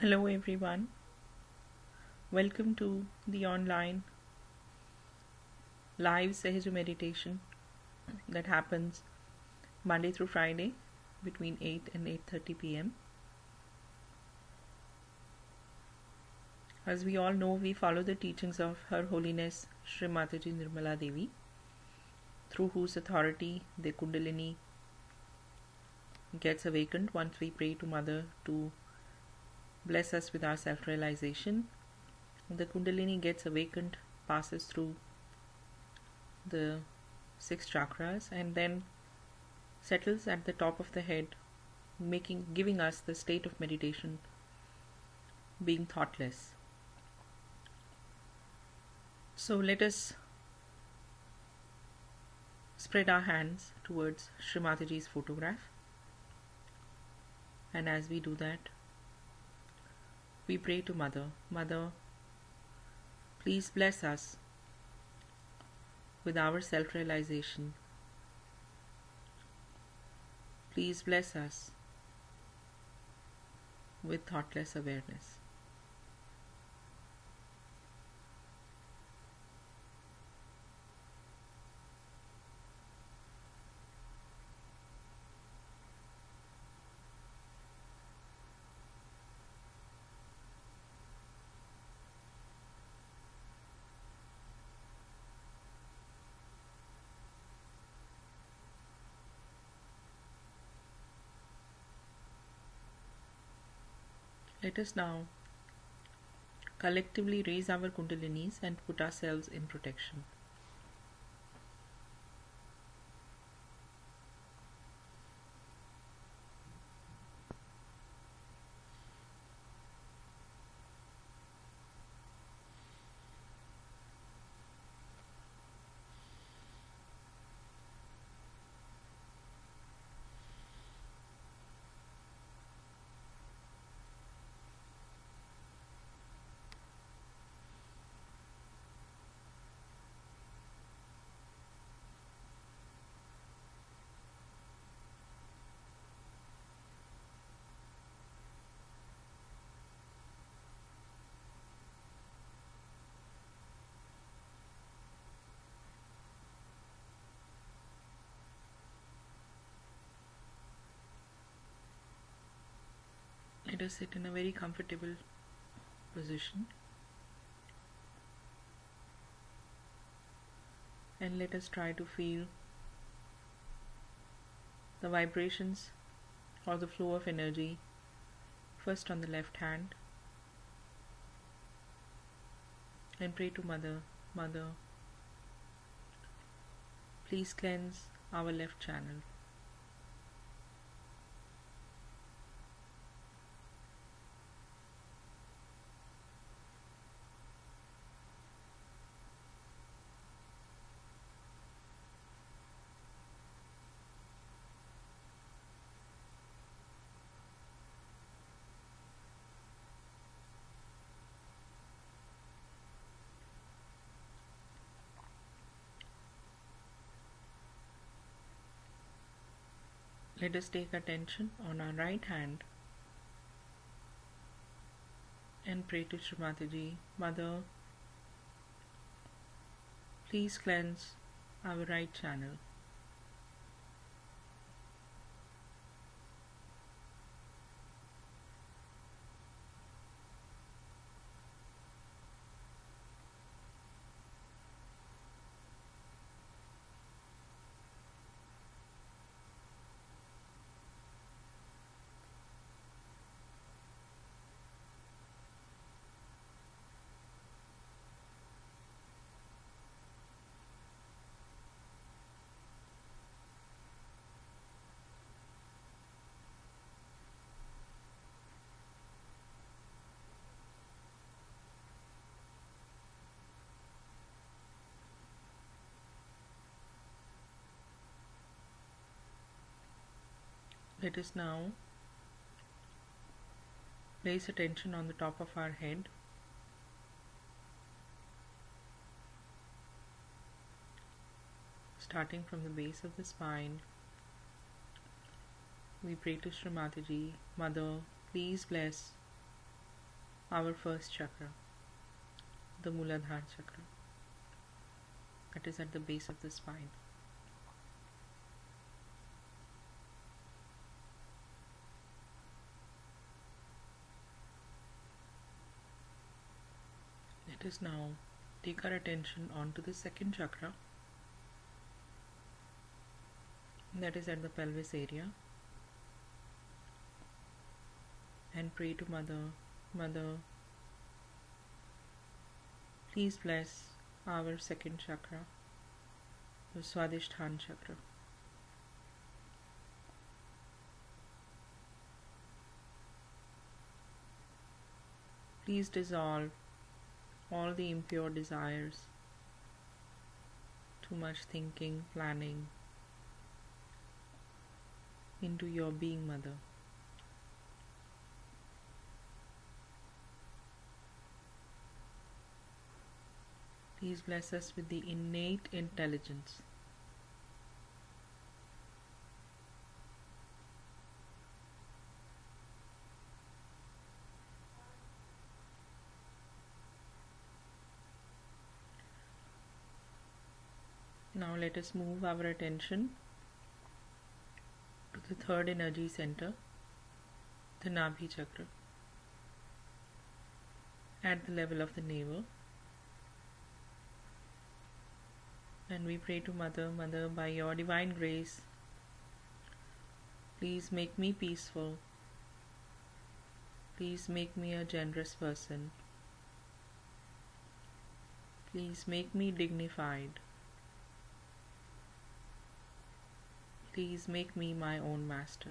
Hello everyone. Welcome to the online live Sahaja meditation that happens Monday through Friday between 8 and 8:30 p.m. As we all know, we follow the teachings of Her Holiness Srimataji Nirmala Devi, through whose authority the Kundalini gets awakened once we pray to Mother to bless us with our self-realization. The Kundalini gets awakened, passes through the 6 chakras and then settles at the top of the head, giving us the state of meditation, being thoughtless. So let us spread our hands towards Srimataji's photograph, and as we do that, we pray to Mother. Mother, please bless us with our self-realization. Please bless us with thoughtless awareness. Let us now collectively raise our kundalinis and put ourselves in protection. Let us sit in a very comfortable position and let us try to feel the vibrations or the flow of energy first on the left hand, and pray to Mother. Mother, please cleanse our left channel. Let us take attention on our right hand and pray to Srimataji. Mother, please cleanse our right channel. Let us now place attention on the top of our head. Starting from the base of the spine, we pray to Srimataji. Mother, please bless our first chakra, the Muladhara chakra, that is at the base of the spine. Let us now take our attention onto the second chakra, that is at the pelvis area, and pray to Mother. Mother, please bless our second chakra, the Swadhisthana chakra. Please dissolve all the impure desires, too much thinking, planning, into your being, Mother. Please bless us with the innate intelligence. Now let us move our attention to the third energy center, the Nabhi chakra, at the level of the navel. And we pray to Mother. Mother, by your divine grace, please make me peaceful. Please make me a generous person. Please make me dignified. Please make me my own master.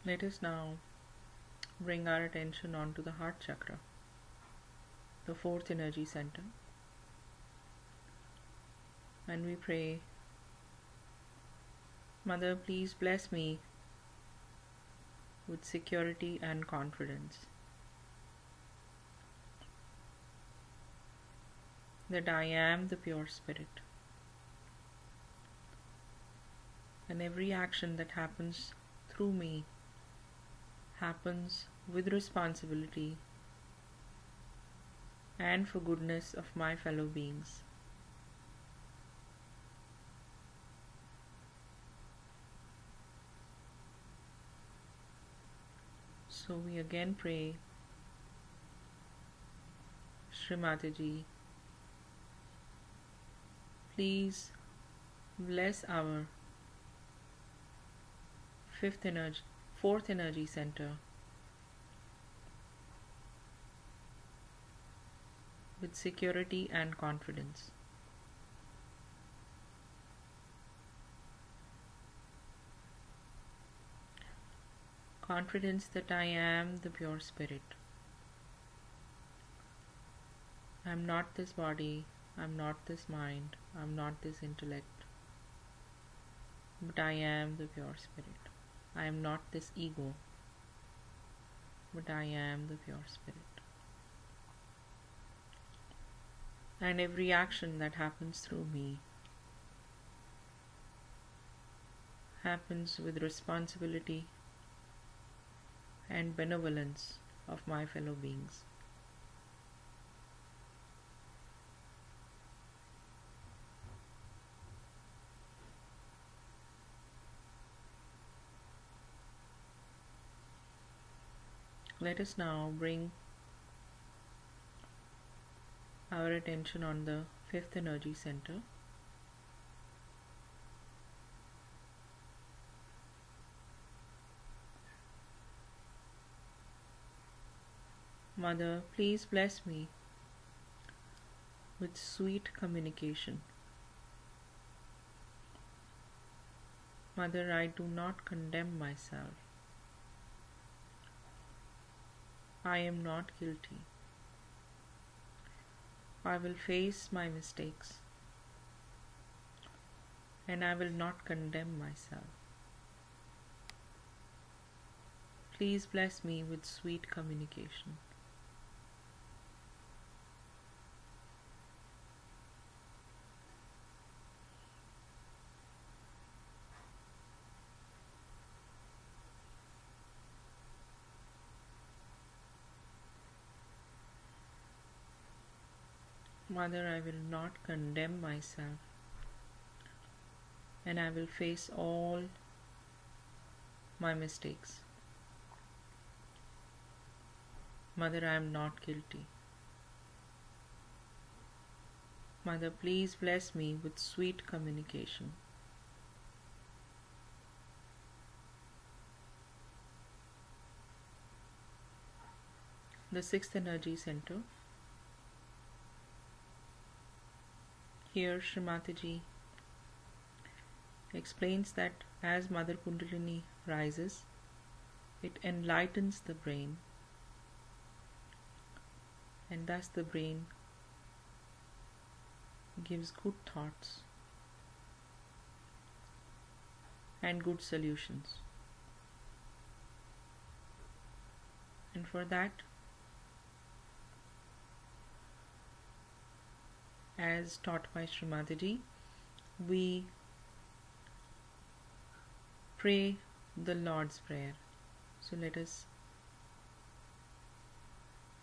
Let us now bring our attention onto the heart chakra, the fourth energy center. And we pray, Mother, please bless me with security and confidence, that I am the pure spirit, and every action that happens through me happens with responsibility and for goodness of my fellow beings. So we again pray, Shri Mataji, please bless our fourth energy center with security and confidence. Confidence that I am the pure spirit. I am not this body, I am not this mind, I am not this intellect, but I am the pure spirit. I am not this ego, but I am the pure spirit. And every action that happens through me happens with responsibility and benevolence of my fellow beings. Let us now bring our attention on the fifth energy center, Mother, please bless me with sweet communication. Mother, I do not condemn myself. I am not guilty. I will face my mistakes, and I will not condemn myself. please bless me with sweet communication. Mother, I will not condemn myself, and I will face all my mistakes. Mother, I am not guilty. Mother, please bless me with sweet communication. The sixth energy center. Here Srimataji explains that as Mother Kundalini rises, it enlightens the brain, and thus the brain gives good thoughts and good solutions. And for that, as taught by Srimataji, we pray the Lord's Prayer. So let us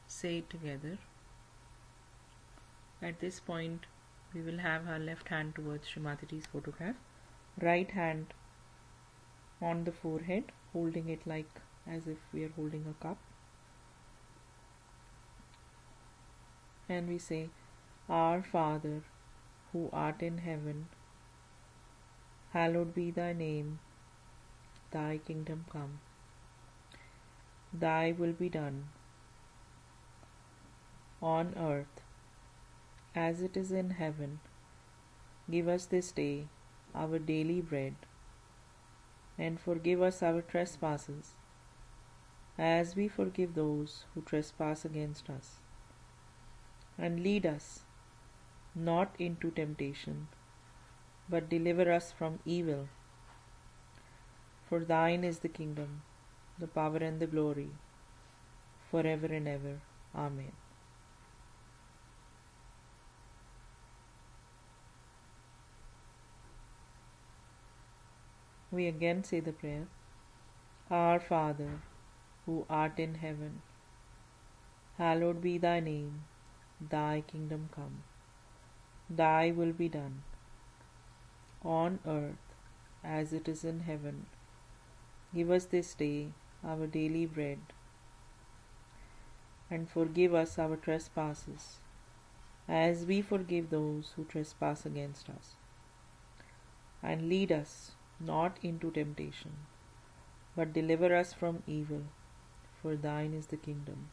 say it together. At this point, we will have our left hand towards Srimataji's photograph, right hand on the forehead, holding it like as if we are holding a cup. And we say, Our Father, who art in heaven, hallowed be thy name, thy kingdom come. Thy will be done, on earth as it is in heaven. Give us this day our daily bread, and forgive us our trespasses, as we forgive those who trespass against us. And lead us not into temptation, but deliver us from evil. For thine is the kingdom, the power and the glory, forever and ever. Amen. We again say the prayer. Our Father, who art in heaven, hallowed be thy name. Thy kingdom come. Thy will be done, on earth as it is in heaven. Give us this day our daily bread, and forgive us our trespasses, as we forgive those who trespass against us. And lead us not into temptation, but deliver us from evil. For thine is the kingdom,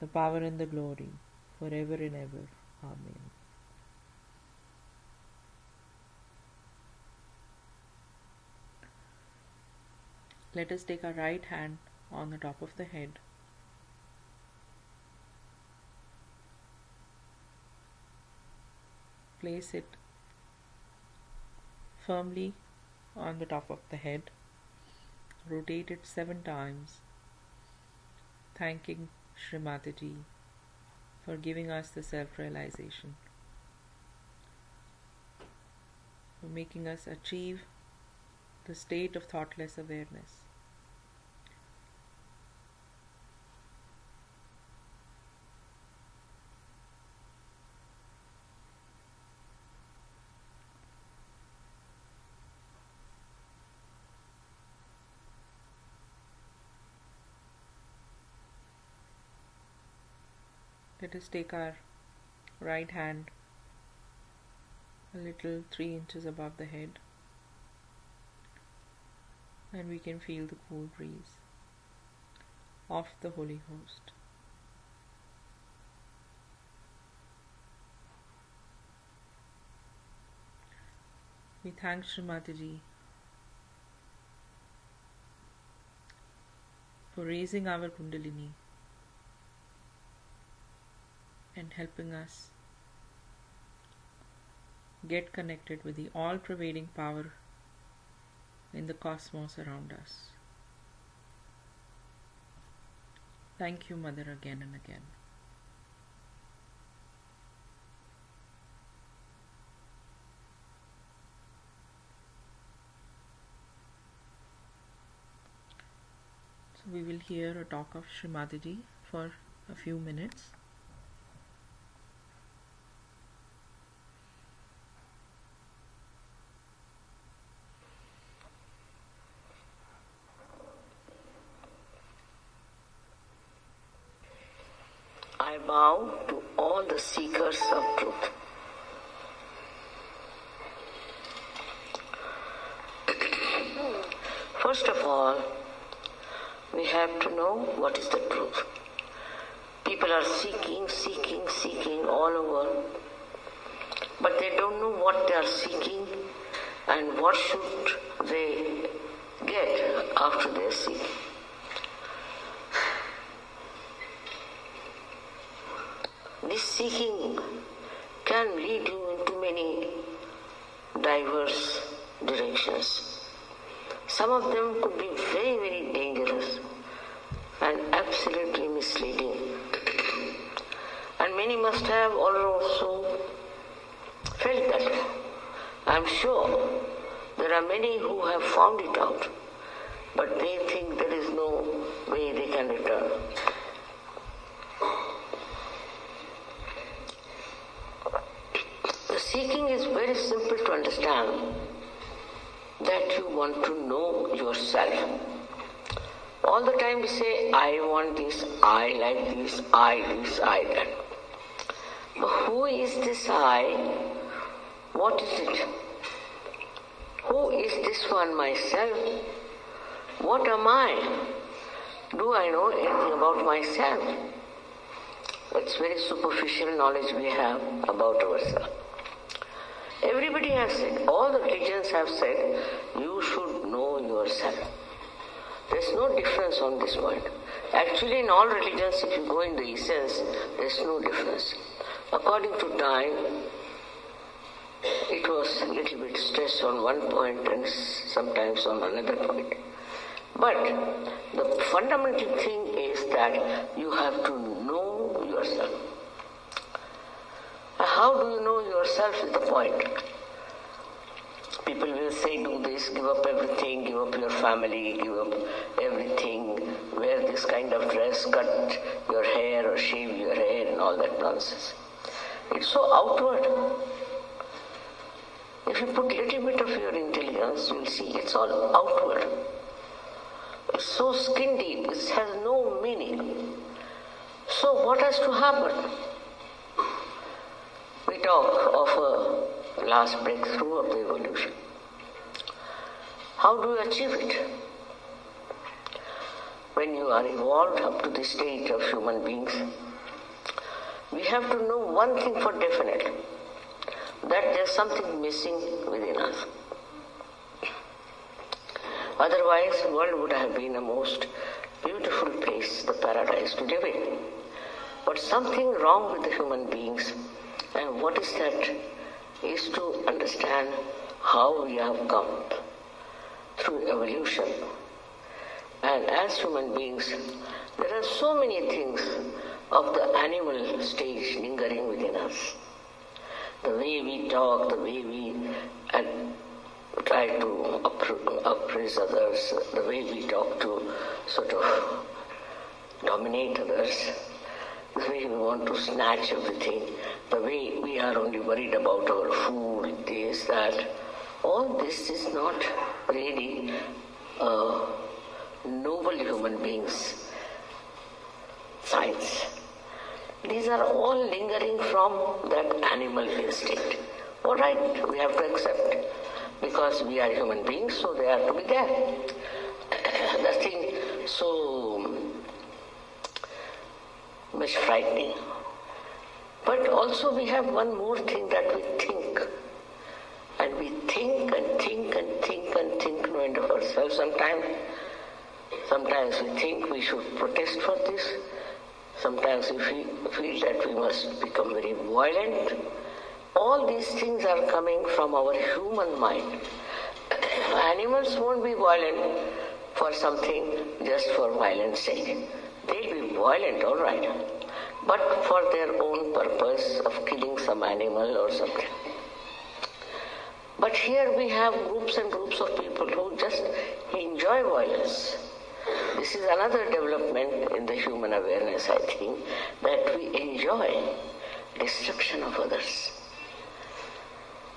the power and the glory, forever and ever. Amen. Let us take our right hand on the top of the head. Place it firmly on the top of the head. Rotate it 7 times, thanking Srimataji for giving us the self-realization, for making us achieve the state of thoughtless awareness. Let us take our right hand a little 3 inches above the head, and we can feel the cool breeze of the Holy Ghost. We thank Srimataji for raising our Kundalini and helping us get connected with the all-pervading power in the cosmos around us. Thank you, Mother, again and again. So we will hear a talk of Srimati for a few minutes. I bow to all the seekers of truth. First of all, we have to know what is the truth. People are seeking all over, but they don't know what they are seeking and what should they get after they are seeking. This seeking can lead you into many diverse directions. Some of them could be very, very dangerous and absolutely misleading. And many must have also felt that. I'm sure there are many who have found it out, but they think there is no way they can return. The seeking is very simple to understand, that you want to know yourself. All the time we say, I want this, I like this, I that. But who is this I? What is it? Who is this one myself? What am I? Do I know anything about myself? It's very superficial knowledge we have about ourselves. Everybody has said, all the religions have said, you should know yourself. There's no difference on this point. Actually, in all religions, if you go in the essence, there's no difference. According to time, it was a little bit stressed on one point and sometimes on another point. But the fundamental thing is that you have to know yourself. How do you know yourself is the point. People will say, do this, give up everything, give up your family, give up everything, wear this kind of dress, cut your hair or shave your hair and all that nonsense. It's so outward. If you put a little bit of your intelligence, you'll see it's all outward. It's so skin deep, it has no meaning. So what has to happen? We talk of a last breakthrough of the evolution. How do you achieve it? When you are evolved up to the stage of human beings, we have to know one thing for definite, that there's something missing within us. Otherwise, the world would have been a most beautiful place, the paradise to live in. But something wrong with the human beings. And what is that? Is to understand how we have come through evolution. And as human beings, there are so many things of the animal stage lingering within us. The way we talk, the way we try to appraise others, the way we talk to sort of dominate others, the way we want to snatch everything, the way we are only worried about our food, this, that. All this is not really noble human beings' signs. These are all lingering from that animal instinct. All right, we have to accept. Because we are human beings, so they are to be there. Nothing so much frightening. But also we have one more thing, that we think. And we think and think and think and think no end of ourselves. Sometimes we think we should protest for this. Sometimes we feel that we must become very violent. All these things are coming from our human mind. Animals won't be violent for something just for violence sake. They'll be violent, all right, but for their own purpose of killing some animal or something. But here we have groups and groups of people who just enjoy violence. This is another development in the human awareness, I think, that we enjoy destruction of others.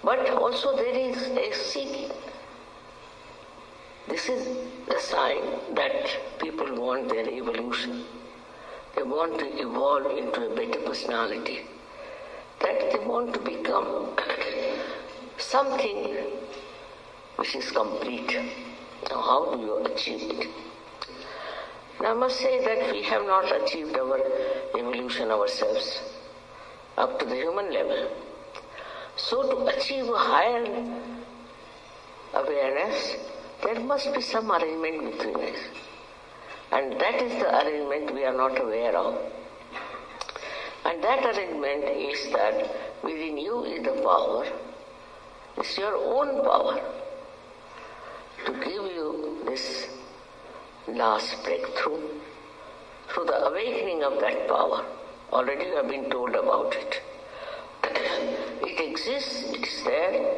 But also there is a seeking. This is a sign that people want their evolution. They want to evolve into a better personality. That they want to become something which is complete. Now, how do you achieve it? Now, I must say that we have not achieved our evolution ourselves up to the human level. So, to achieve a higher awareness, there must be some arrangement between us. And that is the arrangement we are not aware of. And that arrangement is that within you is the power. It's your own power to give you this last breakthrough through the awakening of that power. Already you have been told about it. It exists, it is there,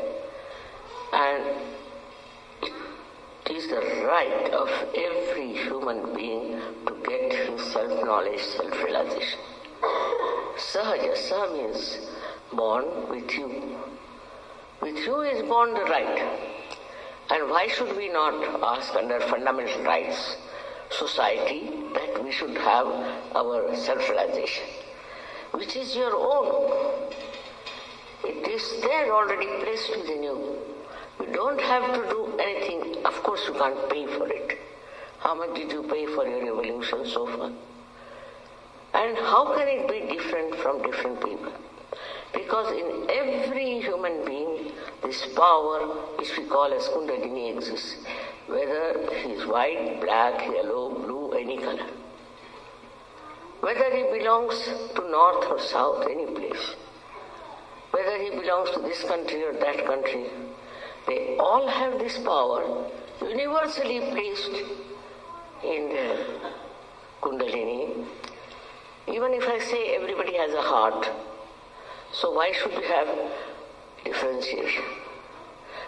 and it is the right of every human being to get his self-knowledge, self-realization. Sahaja, Sa means born with you. With you is born the right. And why should we not ask under fundamental rights society that we should have our self-realization, which is your own. It is there already placed within you. You don't have to do anything. Of course you can't pay for it. How much did you pay for your evolution so far? And how can it be different from different people? Because in every human being, this power, which we call as Kundalini, exists. Whether he is white, black, yellow, blue, any color. Whether he belongs to north or south, any place. Whether he belongs to this country or that country. They all have this power universally placed in the Kundalini. Even if I say everybody has a heart, so why should we have differentiation?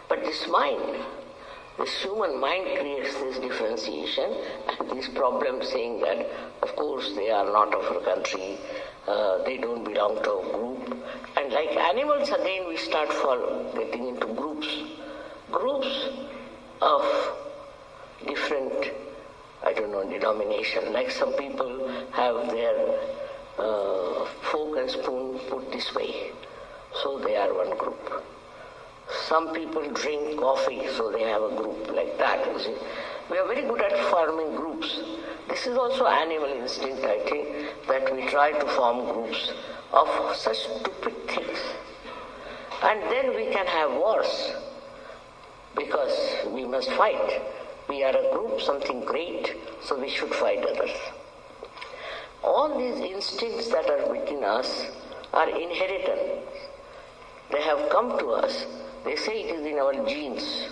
But this mind, this human mind creates this differentiation and these problems saying that, of course, they are not of our country, they don't belong to a group. And like animals, again, we start getting into groups. Groups of different, denomination. Like some people have their fork and spoon put this way, so they are one group. Some people drink coffee, so they have a group like that. You see. We are very good at forming groups. This is also animal instinct, I think, that we try to form groups of such stupid things. And then we can have wars, because we must fight. We are a group, something great, so we should fight others. All these instincts that are within us are inherited. They have come to us. They say it is in our genes.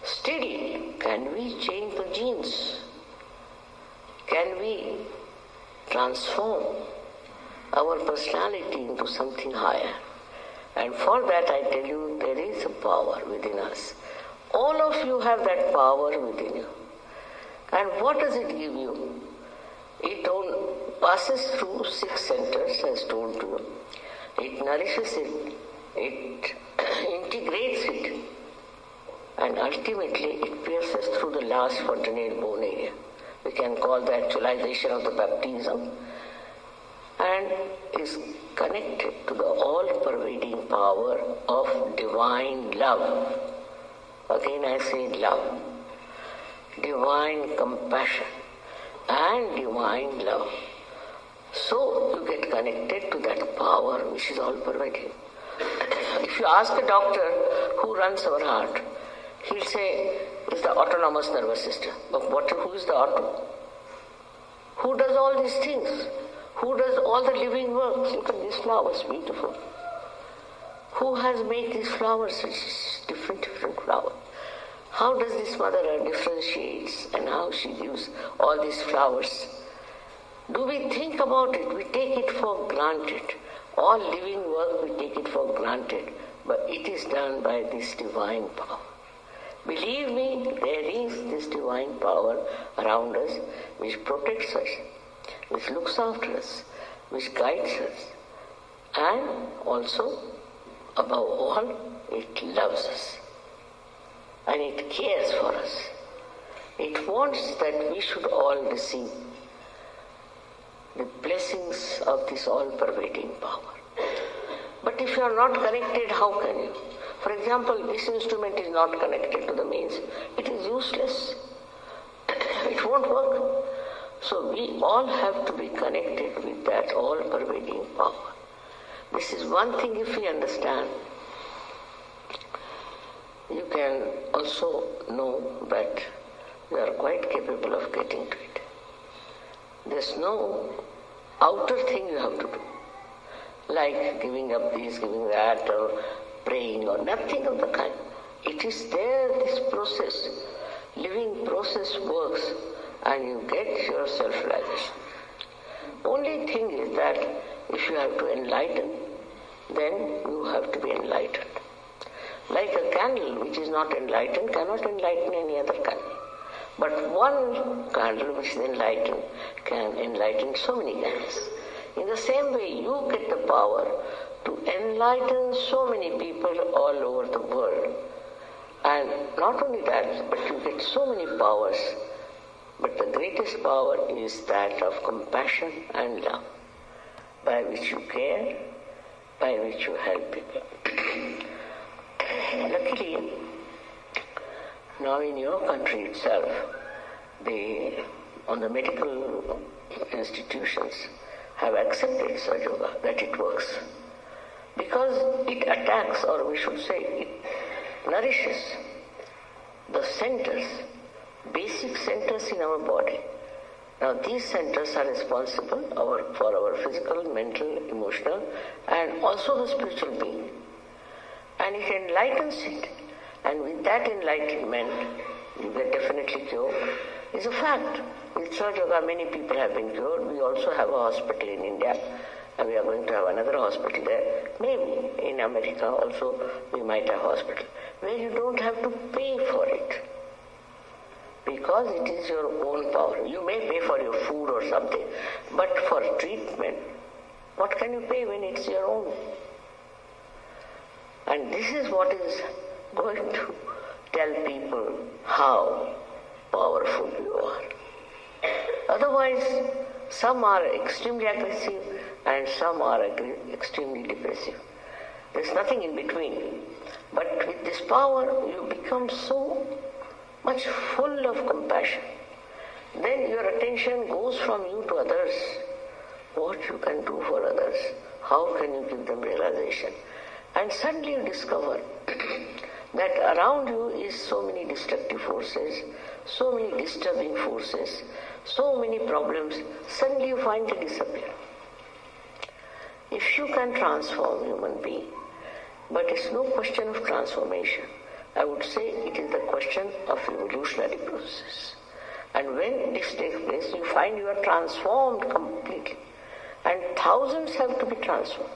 Still, can we change the genes? Can we transform our personality into something higher? And for that, I tell you, there is a power within us. All of you have that power within you. And what does it give you? It passes through 6 centers, as told to you. It nourishes it. It integrates it. And ultimately, it pierces through the last fontanelle bone area. We can call the actualization of the baptism. And is connected to the all-pervading power of divine love. Again I say love. Divine compassion and divine love. So you get connected to that power which is all-pervading. If you ask a doctor who runs our heart, he'll say it's the autonomous nervous system. But who is the auto? Who does all these things? Who does all the living works? Look at these flowers, beautiful. Who has made these flowers, different flowers? How does this mother differentiates and how she gives all these flowers Do we think about it? We take it for granted. All living work, we take it for granted. But it is done by this divine power. Believe me, there is this divine power around us which protects us, which looks after us, which guides us. And also, above all, it loves us. And it cares for us. It wants that we should all receive the blessings of this all-pervading power. But if you are not connected, how can you? For example, this instrument is not connected to the mains. It is useless. It won't work. So we all have to be connected with that all-pervading power. This is one thing if we understand. You can also know that you are quite capable of getting to it. There's no outer thing you have to do, like giving up this, giving that, or praying, or nothing of the kind. It is there, this process, living process works, and you get your self-realization. Only thing is that if you have to enlighten, then you have to be enlightened. Like a candle which is not enlightened cannot enlighten any other candle. But one candle which is enlightened can enlighten so many candles. In the same way, you get the power to enlighten so many people all over the world. And not only that, but you get so many powers. But the greatest power is that of compassion and love, by which you care, by which you help people. Luckily, now in your country itself, on the medical institutions have accepted Sahaja, that it works. Because it attacks, or we should say, it nourishes the centers, basic centers in our body. Now these centers are responsible for our physical, mental, emotional, and also the spiritual being. And it enlightens it. And with that enlightenment, you get definitely cured. It's a fact. With Sahaja, many people have been cured. We also have a hospital in India, and we are going to have another hospital there. Maybe in America also we might have a hospital where you don't have to pay for it, because it is your own power. You may pay for your food or something, but for treatment, what can you pay when it's your own? And this is what is going to tell people how powerful you are. Otherwise, some are extremely aggressive and some are extremely depressive. There's nothing in between. But with this power, you become so much full of compassion. Then your attention goes from you to others. What you can do for others. How can you give them realization? And suddenly you discover that around you is so many destructive forces, so many disturbing forces, so many problems. Suddenly you find they disappear. If you can transform human being, but it's no question of transformation. I would say it is the question of evolutionary process. And when this takes place, you find you are transformed completely. And thousands have to be transformed.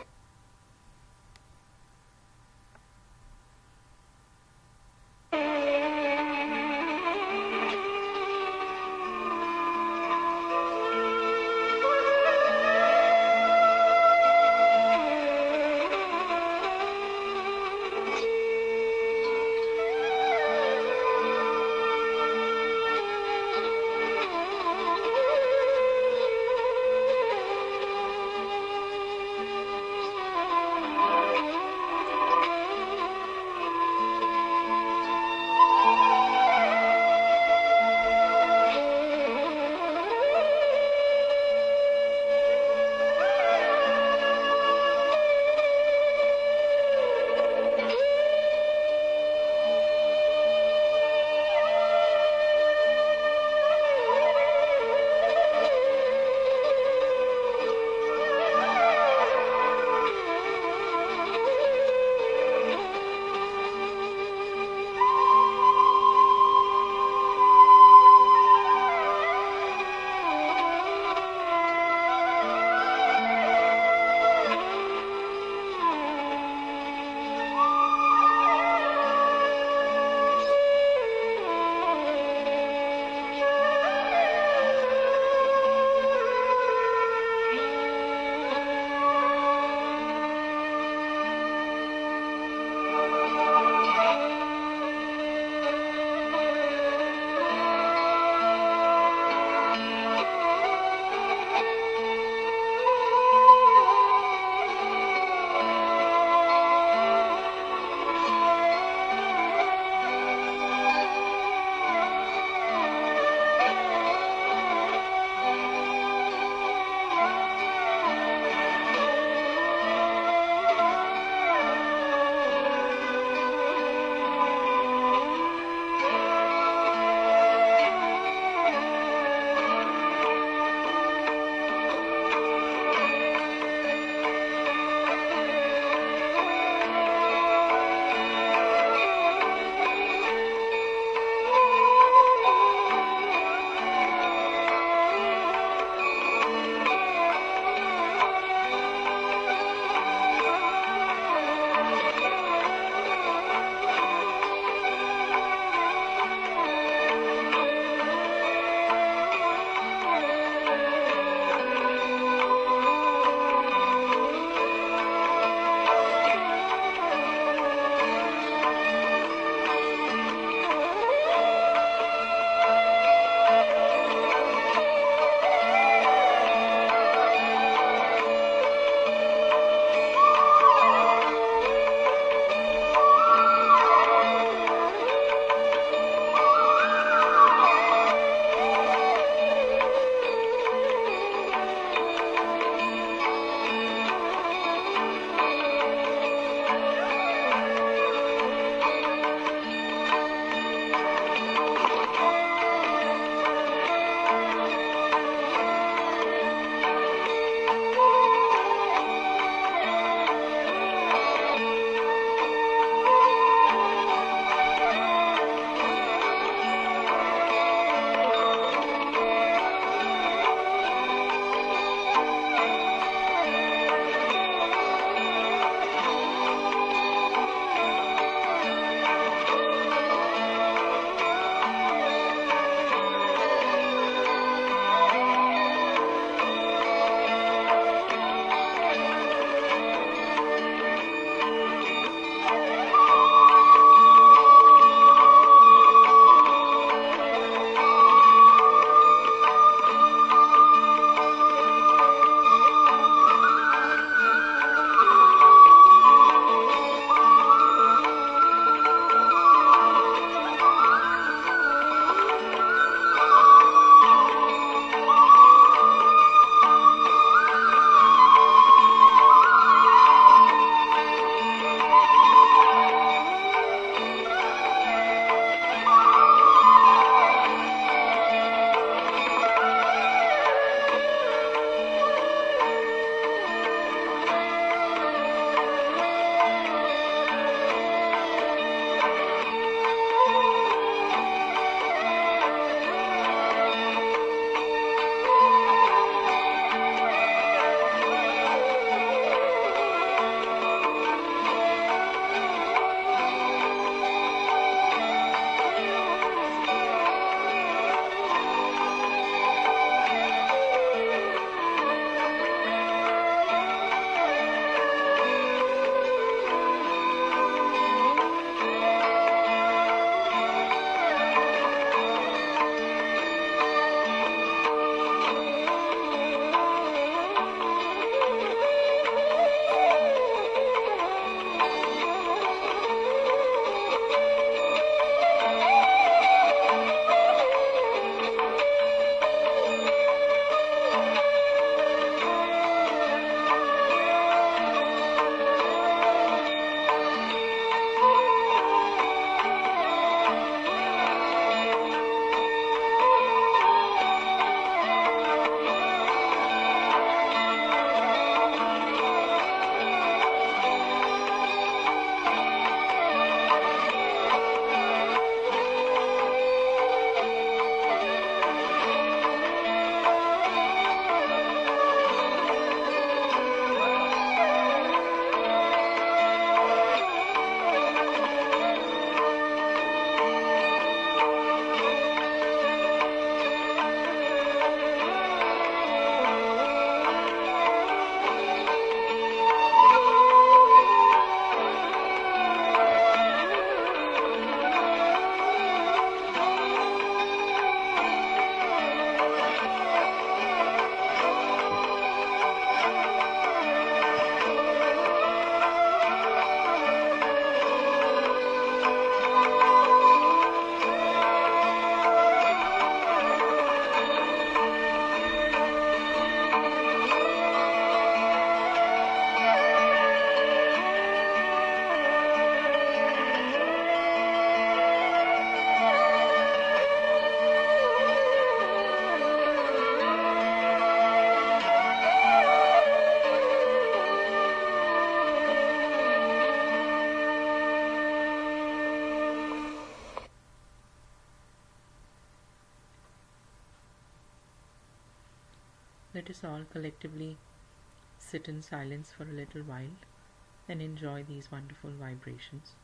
let us all collectively sit in silence for a little while and enjoy these wonderful vibrations.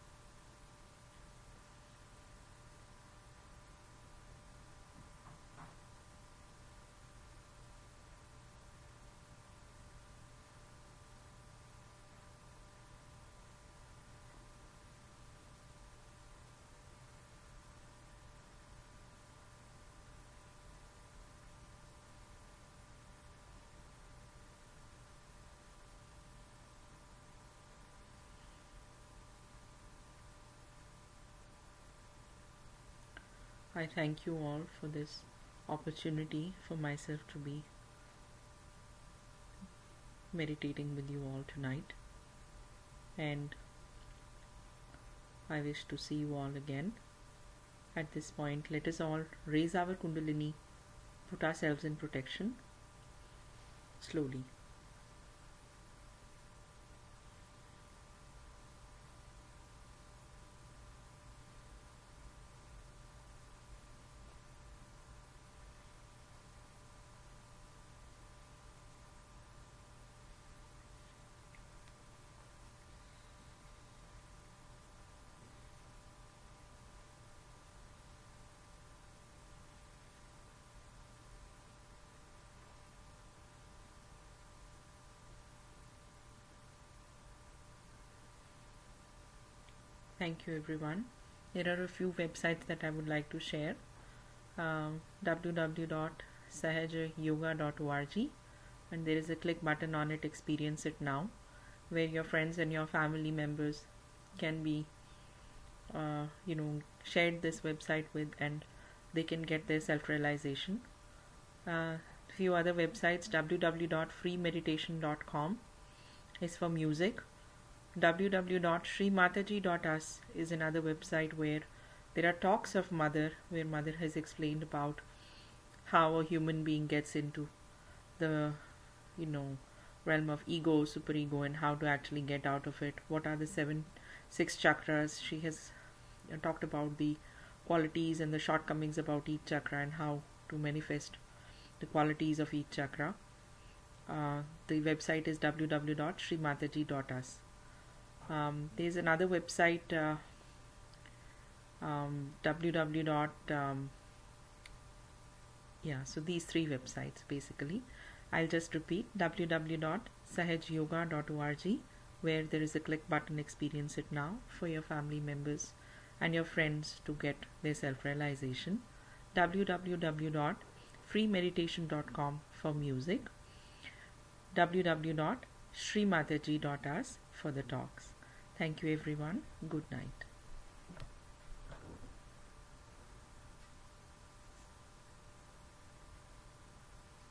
I thank you all for this opportunity for myself to be meditating with you all tonight, and I wish to see you all again. At this point, let us all raise our Kundalini, put ourselves in protection slowly. Thank you, everyone. There are a few websites that I would like to share. www.sahajayoga.org, and there is a click button on it, experience it now, where your friends and your family members can be shared this website with, and they can get their self-realization. Few other websites, www.freemeditation.com is for music. www.srimataji.us is another website where there are talks of Mother, where Mother has explained about how a human being gets into the realm of ego, superego, and how to actually get out of it. What are the six chakras? She has talked about the qualities and the shortcomings about each chakra and how to manifest the qualities of each chakra. The website is www.srimataji.us. There's another website, so these three websites basically. I'll just repeat: www.sahajyoga.org, where there is a click button, experience it now, for your family members and your friends to get their self-realization. www.freemeditation.com for music. www.srimataji.us for the talks. Thank you, everyone. Good night.